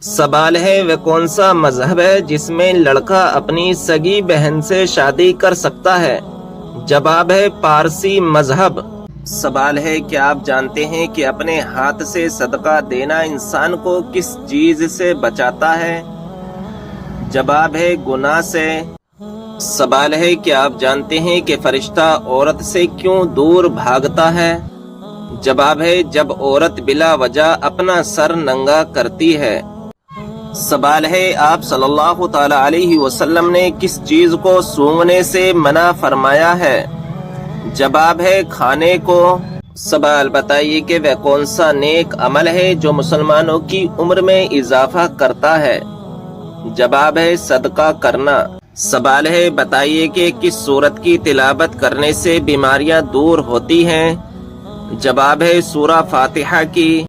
سوال ہے وہ کون سا مذہب ہے جس میں لڑکا اپنی سگی بہن سے شادی کر سکتا ہے؟ جواب ہے پارسی مذہب۔ سوال ہے کیا آپ جانتے ہیں کہ اپنے ہاتھ سے صدقہ دینا انسان کو کس چیز سے بچاتا ہے؟ جواب ہے گناہ سے۔ سوال ہے کیا آپ جانتے ہیں کہ فرشتہ عورت سے کیوں دور بھاگتا ہے؟ جواب ہے جب عورت بلا وجہ اپنا سر ننگا کرتی ہے۔ سوال ہے آپ صلی اللہ تعالی علیہ وسلم نے کس چیز کو سونگھنے سے منع فرمایا ہے؟ جواب ہے کھانے کو۔ سوال بتائیے کہ وہ کون سا نیک عمل ہے جو مسلمانوں کی عمر میں اضافہ کرتا ہے؟ جواب ہے صدقہ کرنا۔ سوال ہے بتائیے کہ کس سورت کی تلاوت کرنے سے بیماریاں دور ہوتی ہیں؟ جواب ہے سورہ فاتحہ کی۔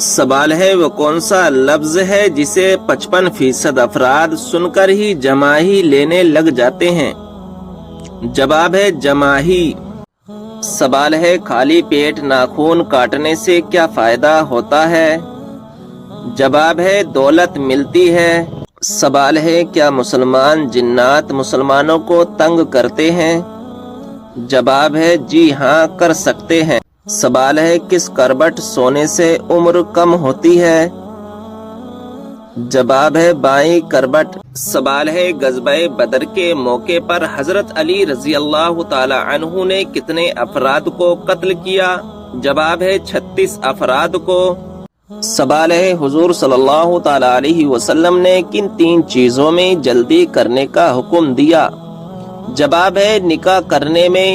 سوال ہے وہ کون سا لفظ ہے جسے 55% افراد سن کر ہی جماہی لینے لگ جاتے ہیں؟ جواب ہے جماہی۔ سوال ہے خالی پیٹ ناخن کاٹنے سے کیا فائدہ ہوتا ہے؟ جواب ہے دولت ملتی ہے۔ سوال ہے کیا مسلمان جنات مسلمانوں کو تنگ کرتے ہیں؟ جواب ہے جی ہاں کر سکتے ہیں۔ سوال ہے کس کربٹ سونے سے عمر کم ہوتی ہے؟ جواب ہے بائیں کربٹ۔ سوال ہے غزوہ بدر کے موقع پر حضرت علی رضی اللہ تعالی عنہ نے کتنے افراد کو قتل کیا؟ جواب ہے 36 افراد کو۔ سوال ہے حضور صلی اللہ تعالی علیہ وسلم نے کن 3 چیزوں میں جلدی کرنے کا حکم دیا؟ جواب ہے نکاح کرنے میں،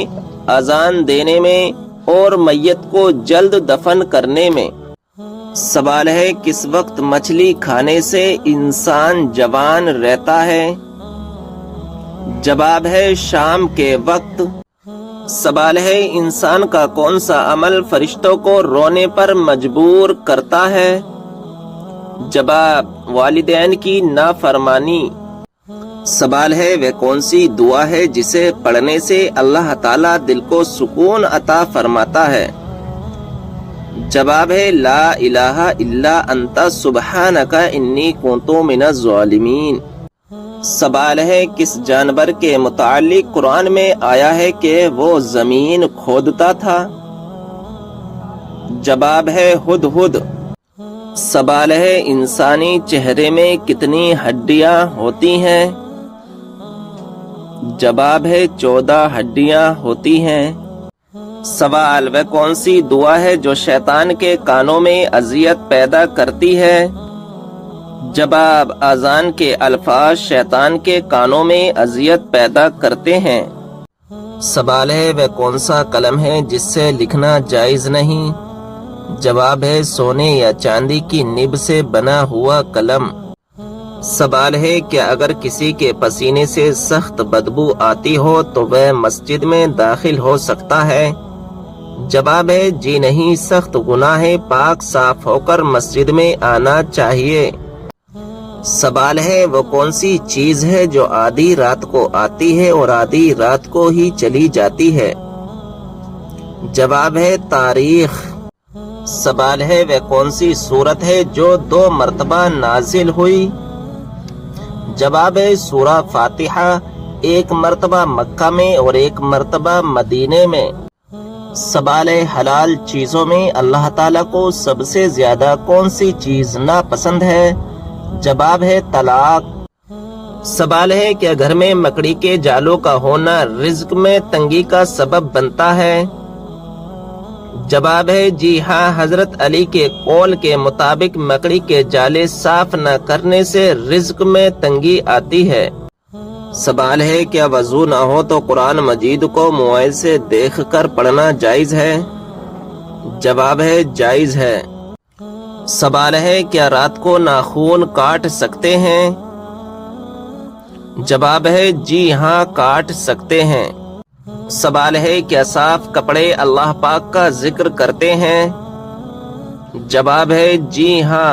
اذان دینے میں اور میت کو جلد دفن کرنے میں۔ سوال ہے کس وقت مچھلی کھانے سے انسان جوان رہتا ہے؟ جواب ہے شام کے وقت۔ سوال ہے انسان کا کون سا عمل فرشتوں کو رونے پر مجبور کرتا ہے؟ جواب والدین کی نافرمانی۔ سوال ہے وہ کون سی دعا ہے جسے پڑھنے سے اللہ تعالیٰ دل کو سکون عطا فرماتا ہے؟ جواب ہے لا الہ الا انت سبحانک انی کنت من الظالمین۔ سوال ہے کس جانور کے متعلق قرآن میں آیا ہے کہ وہ زمین کھودتا تھا؟ جواب ہے ہدہد۔ سوال ہے انسانی چہرے میں کتنی ہڈیاں ہوتی ہیں؟ جواب ہے 14 ہڈیاں ہوتی ہیں۔ سوال وہ کون سی دعا ہے جو شیطان کے کانوں میں اذیت پیدا کرتی ہے؟ جواب اذان کے الفاظ شیطان کے کانوں میں اذیت پیدا کرتے ہیں۔ سوال ہے وہ کون سا قلم ہے جس سے لکھنا جائز نہیں؟ جواب ہے سونے یا چاندی کی نب سے بنا ہوا قلم۔ سوال ہے کہ اگر کسی کے پسینے سے سخت بدبو آتی ہو تو وہ مسجد میں داخل ہو سکتا ہے؟ جواب ہے جی نہیں، سخت گناہ ہے، پاک صاف ہو کر مسجد میں آنا چاہیے۔ سوال ہے وہ کون سی چیز ہے جو آدھی رات کو آتی ہے اور آدھی رات کو ہی چلی جاتی ہے؟ جواب ہے تاریخ۔ سوال ہے وہ کون سی سورت ہے جو 2 مرتبہ نازل ہوئی؟ جواب ہے سورہ فاتحہ، 1 مرتبہ مکہ میں اور 1 مرتبہ مدینے میں۔ سوال ہے حلال چیزوں میں اللہ تعالیٰ کو سب سے زیادہ کون سی چیز ناپسند ہے؟ جواب ہے طلاق۔ سوال ہے کہ گھر میں مکڑی کے جالوں کا ہونا رزق میں تنگی کا سبب بنتا ہے؟ جواب ہے جی ہاں، حضرت علی کے قول کے مطابق مکڑی کے جالے صاف نہ کرنے سے رزق میں تنگی آتی ہے۔ سوال ہے کیا وضو نہ ہو تو قرآن مجید کو موبائل سے دیکھ کر پڑھنا جائز ہے؟ جواب ہے جائز ہے۔ سوال ہے کیا رات کو ناخن کاٹ سکتے ہیں؟ جواب ہے جی ہاں کاٹ سکتے ہیں۔ سوال ہے کیا صاف کپڑے اللہ پاک کا ذکر کرتے ہیں؟ جواب ہے جی ہاں۔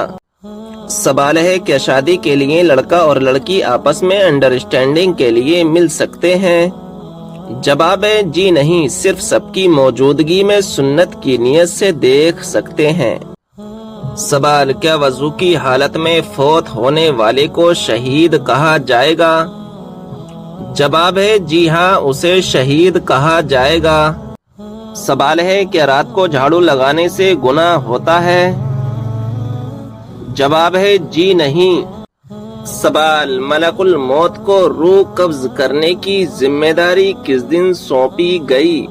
سوال ہے کیا شادی کے لیے لڑکا اور لڑکی آپس میں انڈرسٹینڈنگ کے لیے مل سکتے ہیں؟ جواب ہے جی نہیں، صرف سب کی موجودگی میں سنت کی نیت سے دیکھ سکتے ہیں۔ سوال، کیا وضو کی حالت میں فوت ہونے والے کو شہید کہا جائے گا؟ جواب ہے جی ہاں، اسے شہید کہا جائے گا۔ سوال ہے، کیا رات کو جھاڑو لگانے سے گناہ ہوتا ہے؟ جواب ہے جی نہیں۔ سوال، ملک الموت کو روح قبض کرنے کی ذمہ داری کس دن سونپی گئی؟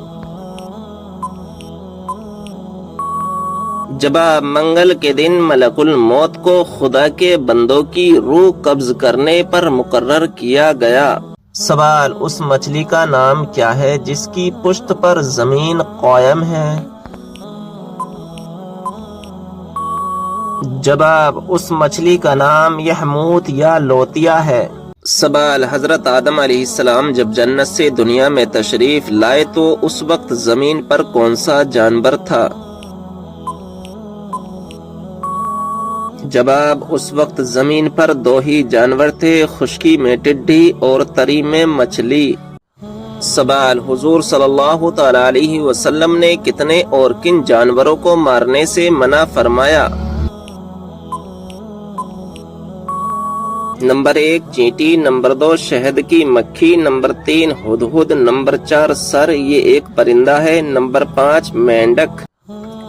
جواب، منگل کے دن ملک الموت کو خدا کے بندوں کی روح قبض کرنے پر مقرر کیا گیا۔ سوال، اس مچھلی کا نام کیا ہے جس کی پشت پر زمین قائم ہے؟ جواب، اس مچھلی کا نام یحموت یا لوتیا ہے۔ سوال، حضرت آدم علیہ السلام جب جنت سے دنیا میں تشریف لائے تو اس وقت زمین پر کون سا جانور تھا؟ جواب، اس وقت زمین پر دو ہی جانور تھے، خشکی میں ٹڈی اور تری میں مچھلی۔ سوال، حضور صلی اللہ تعالی علیہ وسلم نے کتنے اور کن جانوروں کو مارنے سے منع فرمایا؟ نمبر 1 چینٹی، نمبر 2 شہد کی مکھی، نمبر 3 ہدہد، نمبر 4 سر، یہ ایک پرندہ ہے، نمبر 5 مینڈک۔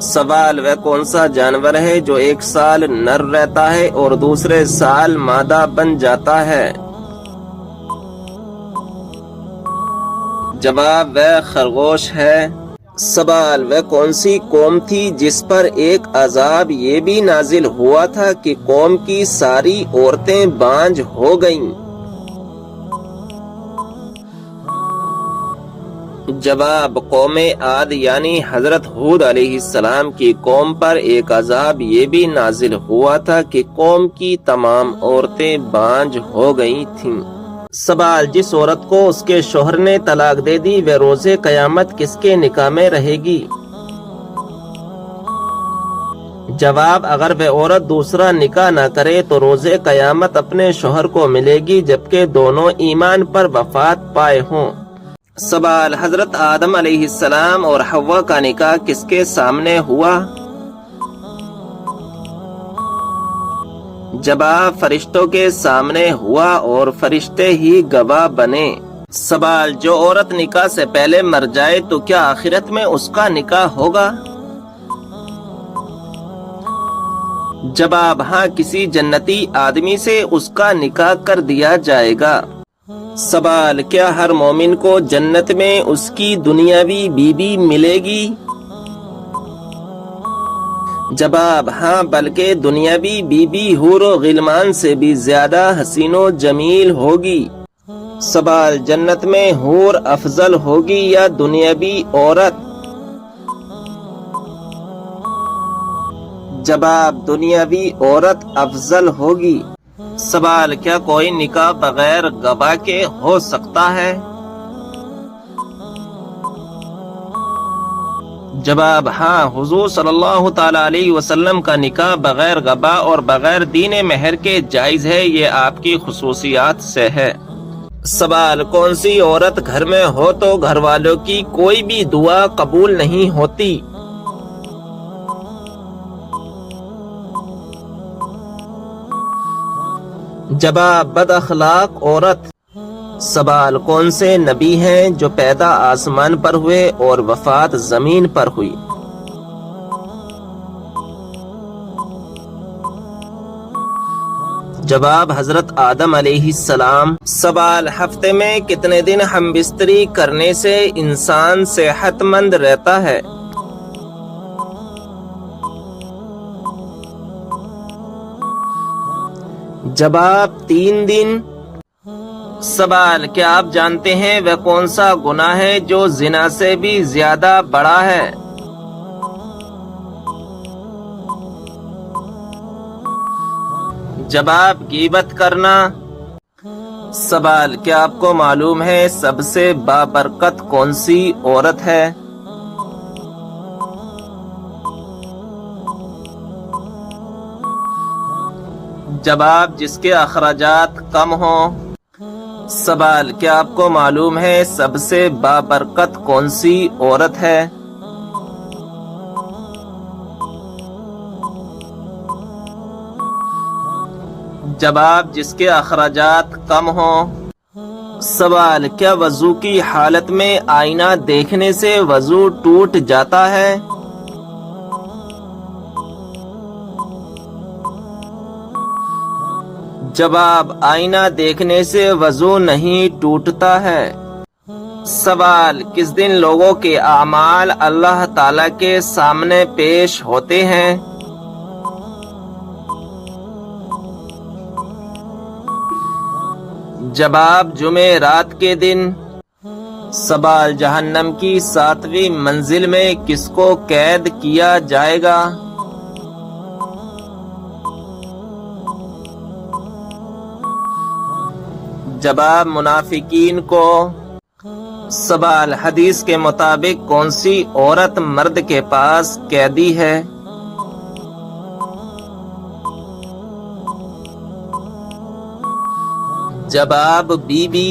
سوال، وہ کون سا جانور ہے جو ایک سال نر رہتا ہے اور دوسرے سال مادہ بن جاتا ہے؟ جواب، وہ خرگوش ہے۔ سوال، وہ کون سی قوم تھی جس پر ایک عذاب یہ بھی نازل ہوا تھا کہ قوم کی ساری عورتیں بانجھ ہو گئیں؟ جواب، قوم عاد یعنی حضرت ہود علیہ السلام کی قوم پر ایک عذاب یہ بھی نازل ہوا تھا کہ قوم کی تمام عورتیں بانجھ ہو گئی تھیں۔ سوال، جس عورت کو اس کے شوہر نے طلاق دے دی وہ روز قیامت کس کے نکاح میں رہے گی؟ جواب، اگر وہ عورت دوسرا نکاح نہ کرے تو روز قیامت اپنے شوہر کو ملے گی جبکہ دونوں ایمان پر وفات پائے ہوں۔ سوال، حضرت آدم علیہ السلام اور حوا کا نکاح کس کے سامنے ہوا؟ جواب، فرشتوں کے سامنے ہوا اور فرشتے ہی گواہ بنے۔ سوال، جو عورت نکاح سے پہلے مر جائے تو کیا آخرت میں اس کا نکاح ہوگا؟ جواب، ہاں، کسی جنتی آدمی سے اس کا نکاح کر دیا جائے گا۔ سوال، کیا ہر مومن کو جنت میں اس کی دنیاوی بیوی ملے گی؟ جواب، ہاں، بلکہ دنیاوی بیوی حور و غلمان سے بھی زیادہ حسین و جمیل ہوگی۔ سوال، جنت میں حور افضل ہوگی یا دنیاوی عورت؟ جواب، دنیاوی عورت افضل ہوگی۔ سوال، کیا کوئی نکاح بغیر گواہ کے ہو سکتا ہے؟ جواب، ہاں، حضور صلی اللہ تعالی علیہ وسلم کا نکاح بغیر گواہ اور بغیر دین مہر کے جائز ہے، یہ آپ کی خصوصیات سے ہے۔ سوال، کون سی عورت گھر میں ہو تو گھر والوں کی کوئی بھی دعا قبول نہیں ہوتی؟ جواب، بد اخلاق عورت۔ سوال، کون سے نبی ہیں جو پیدا آسمان پر ہوئے اور وفات زمین پر ہوئی؟ جواب، حضرت آدم علیہ السلام۔ سوال، ہفتے میں کتنے دن ہم بستری کرنے سے انسان صحت مند رہتا ہے؟ جواب، 3 دن۔ سوال، کیا آپ جانتے ہیں وہ کون سا گناہ ہے جو زنا سے بھی زیادہ بڑا ہے؟ جواب، غیبت کرنا۔ سوال، کیا آپ کو معلوم ہے سب سے بابرکت کون سی عورت ہے؟ جواب، جس کے اخراجات کم ہوں۔ سوال، کیا آپ کو معلوم ہے سب سے بابرکت کون سی عورت ہے؟ جواب: جس کے اخراجات کم ہوں۔ سوال: کیا وضو کی حالت میں آئینہ دیکھنے سے وضو ٹوٹ جاتا ہے؟ جواب: آئینہ دیکھنے سے وضو نہیں ٹوٹتا ہے۔ سوال: کس دن لوگوں کے اعمال اللہ تعالی کے سامنے پیش ہوتے ہیں؟ جواب: جمعرات کے دن۔ سوال: جہنم کی 7ویں منزل میں کس کو قید کیا جائے گا؟ جواب: منافقین کو۔ سوال: حدیث کے مطابق کون سی عورت مرد کے پاس قیدی ہے؟ جواب: بی بی۔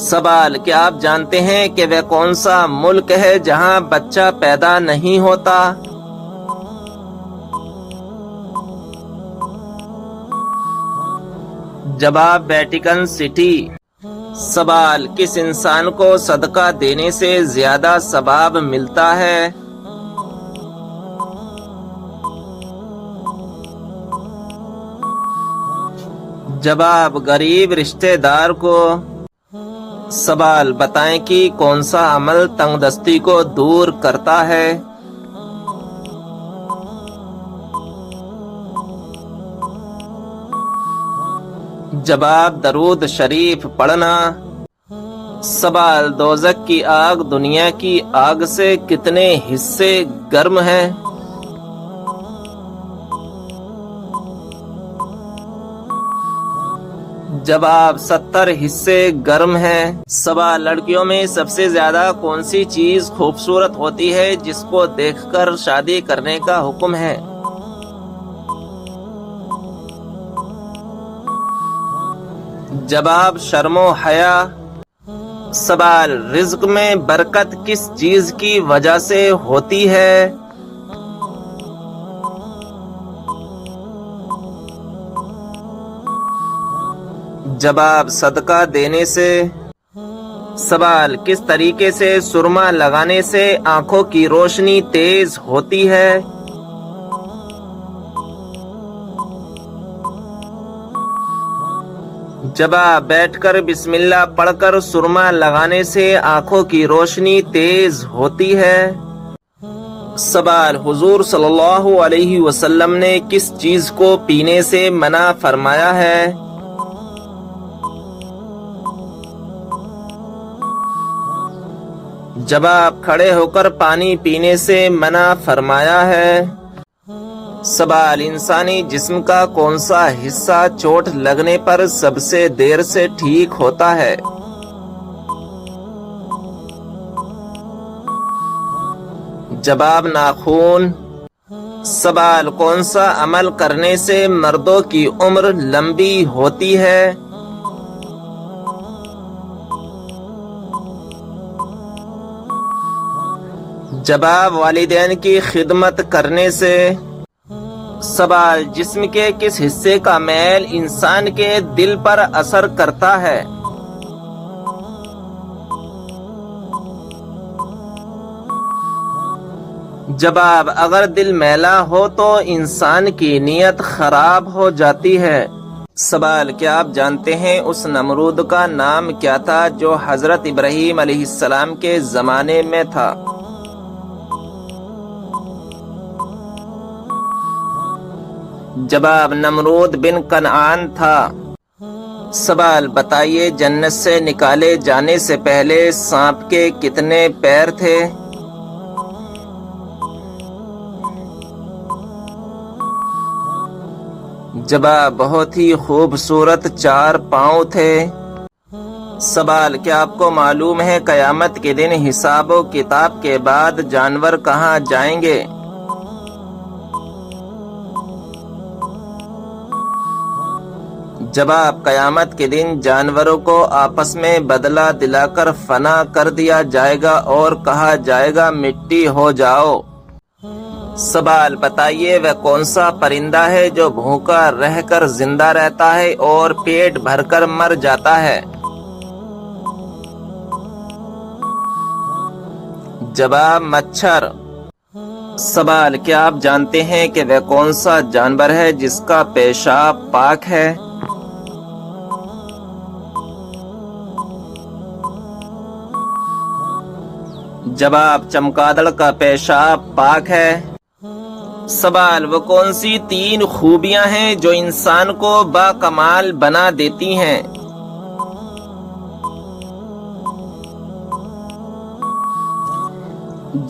سوال: کیا آپ جانتے ہیں کہ وہ کون سا ملک ہے جہاں بچہ پیدا نہیں ہوتا؟ جواب: ویٹیکن سٹی۔ سوال: کس انسان کو صدقہ دینے سے زیادہ ثواب ملتا ہے؟ جواب: غریب رشتہ دار کو۔ سوال: بتائیں کہ کون سا عمل تنگ دستی کو دور کرتا ہے؟ جواب: درود شریف پڑھنا۔ سوال: دوزخ کی آگ دنیا کی آگ سے کتنے حصے گرم ہے؟ جواب: 70 حصے گرم ہے۔ سوال: لڑکیوں میں سب سے زیادہ کون سی چیز خوبصورت ہوتی ہے جس کو دیکھ کر شادی کرنے کا حکم ہے؟ جواب: شرم و حیا۔ سوال: رزق میں برکت کس چیز کی وجہ سے ہوتی ہے؟ جواب: صدقہ دینے سے۔ سوال: کس طریقے سے سرما لگانے سے آنکھوں کی روشنی تیز ہوتی ہے؟ جواب: بیٹھ کر بسم اللہ پڑھ کر سرما لگانے سے آنکھوں کی روشنی تیز ہوتی ہے۔ سوال: حضور صلی اللہ علیہ وسلم نے کس چیز کو پینے سے منع فرمایا ہے؟ جواب: کھڑے ہو کر پانی پینے سے منع فرمایا ہے۔ سوال: انسانی جسم کا کون سا حصہ چوٹ لگنے پر سب سے دیر سے ٹھیک ہوتا ہے؟ جواب: ناخون۔ سوال: کون سا عمل کرنے سے مردوں کی عمر لمبی ہوتی ہے؟ جواب: والدین کی خدمت کرنے سے۔ سوال: جسم کے کس حصے کا میل انسان کے دل پر اثر کرتا ہے؟ جواب: اگر دل میلا ہو تو انسان کی نیت خراب ہو جاتی ہے۔ سوال: کیا آپ جانتے ہیں اس نمرود کا نام کیا تھا جو حضرت ابراہیم علیہ السلام کے زمانے میں تھا؟ جواب: نمرود بن کنعان تھا۔ سوال: بتائیے جنت سے نکالے جانے سے پہلے سانپ کے کتنے پیر تھے؟ جواب: بہت ہی خوبصورت 4 پاؤں تھے۔ سوال: کیا آپ کو معلوم ہے قیامت کے دن حساب و کتاب کے بعد جانور کہاں جائیں گے؟ جواب: قیامت کے دن جانوروں کو آپس میں بدلہ دلا کر فنا کر دیا جائے گا اور کہا جائے گا مٹی ہو جاؤ۔ سوال بتائیے وہ کون سا پرندہ ہے جو بھوکا رہ کر زندہ رہتا ہے اور پیٹ بھر کر مر جاتا ہے؟ جواب مچھر۔ سوال کیا آپ جانتے ہیں کہ وہ کون سا جانور ہے جس کا پیشاب پاک ہے؟ جواب چمگادڑ کا پیشاب پاک ہے۔ سوال وہ کون سی 3 خوبیاں ہیں جو انسان کو باکمال بنا دیتی ہیں؟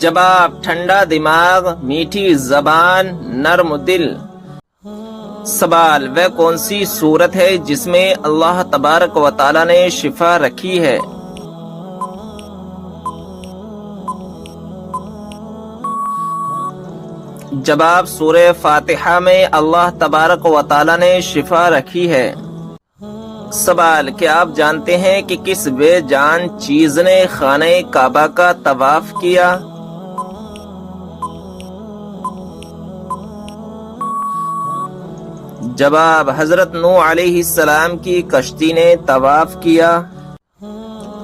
جواب ٹھنڈا دماغ، میٹھی زبان، نرم دل۔ سوال وہ کون سی صورت ہے جس میں اللہ تبارک و تعالی نے شفا رکھی ہے؟ جواب سورہ فاتحہ میں اللہ تبارک و تعالی نے شفا رکھی ہے۔ سوال کیا آپ جانتے ہیں کہ کس بے جان چیز نے خانہ کعبہ کا طواف کیا؟ جواب حضرت نوح علیہ السلام کی کشتی نے طواف کیا۔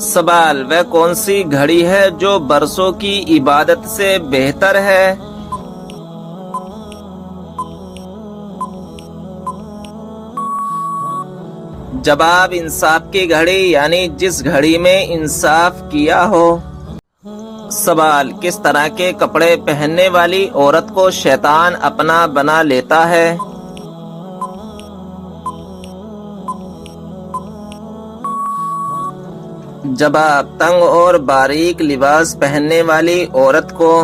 سوال وہ کون سی گھڑی ہے جو برسوں کی عبادت سے بہتر ہے؟ جواب انصاف کی گھڑی، یعنی جس گھڑی میں انصاف کیا ہو۔ سوال کس طرح کے کپڑے پہننے والی عورت کو شیطان اپنا بنا لیتا ہے؟ جواب تنگ اور باریک لباس پہننے والی عورت کو۔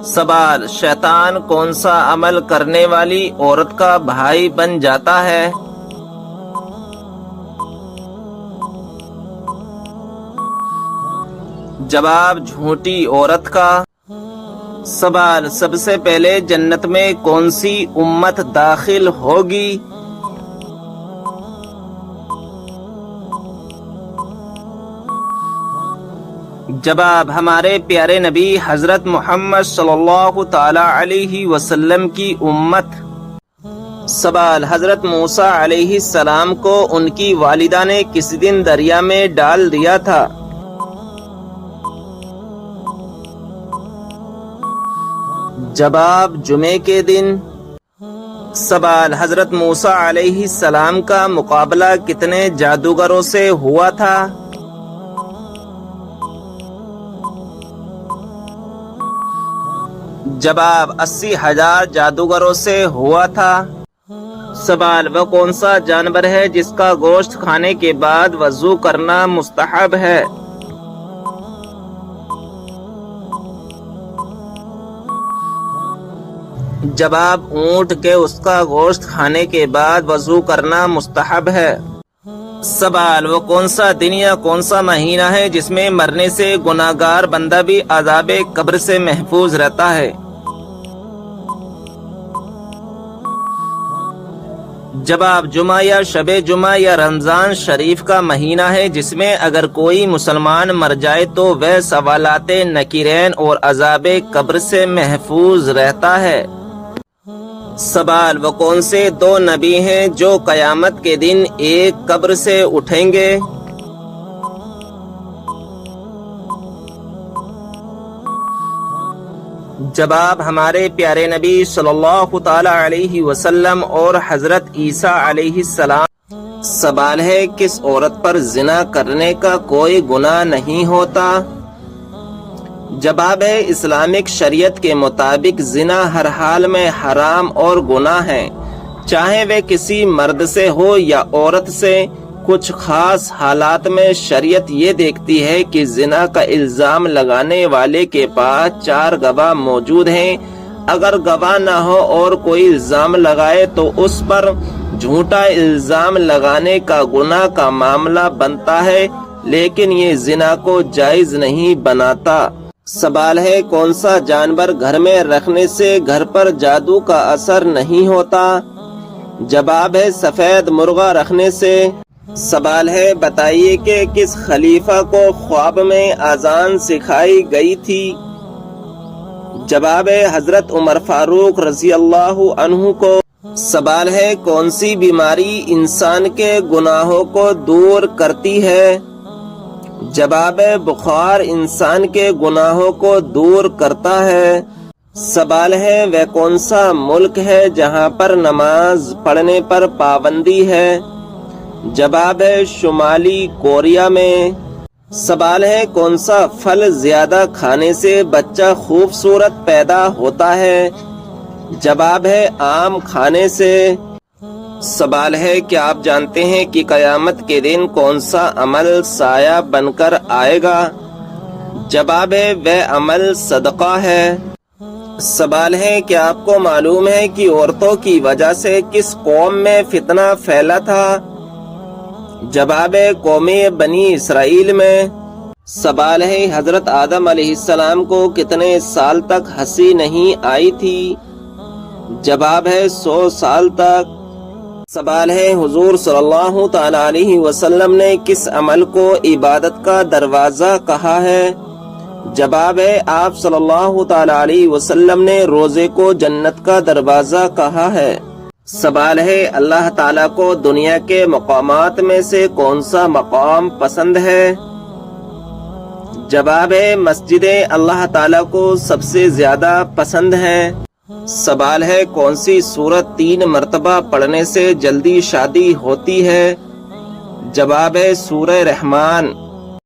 سوال شیطان کون سا عمل کرنے والی عورت کا بھائی بن جاتا ہے؟ جواب جھوٹی عورت کا۔ سوال سب سے پہلے جنت میں کون سی امت داخل ہوگی؟ جواب ہمارے پیارے نبی حضرت محمد صلی اللہ تعالی علیہ وسلم کی امت۔ سوال حضرت موسیٰ علیہ السلام کو ان کی والدہ نے کس دن دریا میں ڈال دیا تھا؟ جواب جمعے کے دن۔ سوال حضرت موسیٰ علیہ السلام کا مقابلہ کتنے جادوگروں سے ہوا تھا؟ جواب 80,000 جادوگروں سے ہوا تھا۔ سوال وہ کون سا جانور ہے جس کا گوشت کھانے کے بعد وضو کرنا مستحب ہے؟ جواب اونٹ کے اس کا گوشت کھانے کے بعد وضو کرنا مستحب ہے۔ سوال وہ کون سا دن یا کون سا مہینہ ہے جس میں مرنے سے گناہگار بندہ بھی عذاب قبر سے محفوظ رہتا ہے؟ جواب جمعہ یا شب جمعہ یا رمضان شریف کا مہینہ ہے جس میں اگر کوئی مسلمان مر جائے تو وہ سوالات نکیرین اور عذاب قبر سے محفوظ رہتا ہے۔ سوال وہ کون سے 2 نبی ہیں جو قیامت کے دن ایک قبر سے اٹھیں گے؟ جواب ہمارے پیارے نبی صلی اللہ تعالی علیہ وسلم اور حضرت عیسیٰ علیہ السلام۔ سوال ہے کس عورت پر زنا کرنے کا کوئی گناہ نہیں ہوتا؟ جواب ہے اسلامک شریعت کے مطابق زنا ہر حال میں حرام اور گناہ ہے، چاہے وہ کسی مرد سے ہو یا عورت سے۔ کچھ خاص حالات میں شریعت یہ دیکھتی ہے کہ زنا کا الزام لگانے والے کے پاس 4 گواہ موجود ہیں۔ اگر گواہ نہ ہو اور کوئی الزام لگائے تو اس پر جھوٹا الزام لگانے کا گناہ کا معاملہ بنتا ہے، لیکن یہ زنا کو جائز نہیں بناتا۔ سوال ہے کون سا جانور گھر میں رکھنے سے گھر پر جادو کا اثر نہیں ہوتا؟ جواب ہے سفید مرغا رکھنے سے۔ سوال ہے بتائیے کہ کس خلیفہ کو خواب میں اذان سکھائی گئی تھی؟ جواب ہے حضرت عمر فاروق رضی اللہ عنہ کو۔ سوال ہے کون سی بیماری انسان کے گناہوں کو دور کرتی ہے؟ جواب ہے بخار انسان کے گناہوں کو دور کرتا ہے۔ سوال ہے وہ کون سا ملک ہے جہاں پر نماز پڑھنے پر پابندی ہے؟ جواب ہے شمالی کوریا میں۔ سوال ہے کون سا پھل زیادہ کھانے سے بچہ خوبصورت پیدا ہوتا ہے؟ جواب ہے آم کھانے سے۔ سوال ہے کیا آپ جانتے ہیں کہ قیامت کے دن کون سا عمل سایہ بن کر آئے گا؟ جواب ہے وہ عمل صدقہ ہے۔ سوال ہے کیا آپ کو معلوم ہے کہ عورتوں کی وجہ سے کس قوم میں فتنہ پھیلا تھا؟ جواب ہے قوم بنی اسرائیل میں۔ سوال ہے حضرت آدم علیہ السلام کو کتنے سال تک ہنسی نہیں آئی تھی؟ جواب ہے 100 سال تک۔ سوال ہے حضور صلی اللہ تعالی علیہ وسلم نے کس عمل کو عبادت کا دروازہ کہا ہے؟ جواب ہے آپ صلی اللہ تعالی علیہ وسلم نے روزے کو جنت کا دروازہ کہا ہے۔ سوال ہے اللہ تعالیٰ کو دنیا کے مقامات میں سے کون سا مقام پسند ہے؟ جواب ہے مسجدیں اللہ تعالیٰ کو سب سے زیادہ پسند ہیں۔ سوال ہے کون سی سورت 3 مرتبہ پڑھنے سے جلدی شادی ہوتی ہے؟ جواب ہے سورہ رحمان۔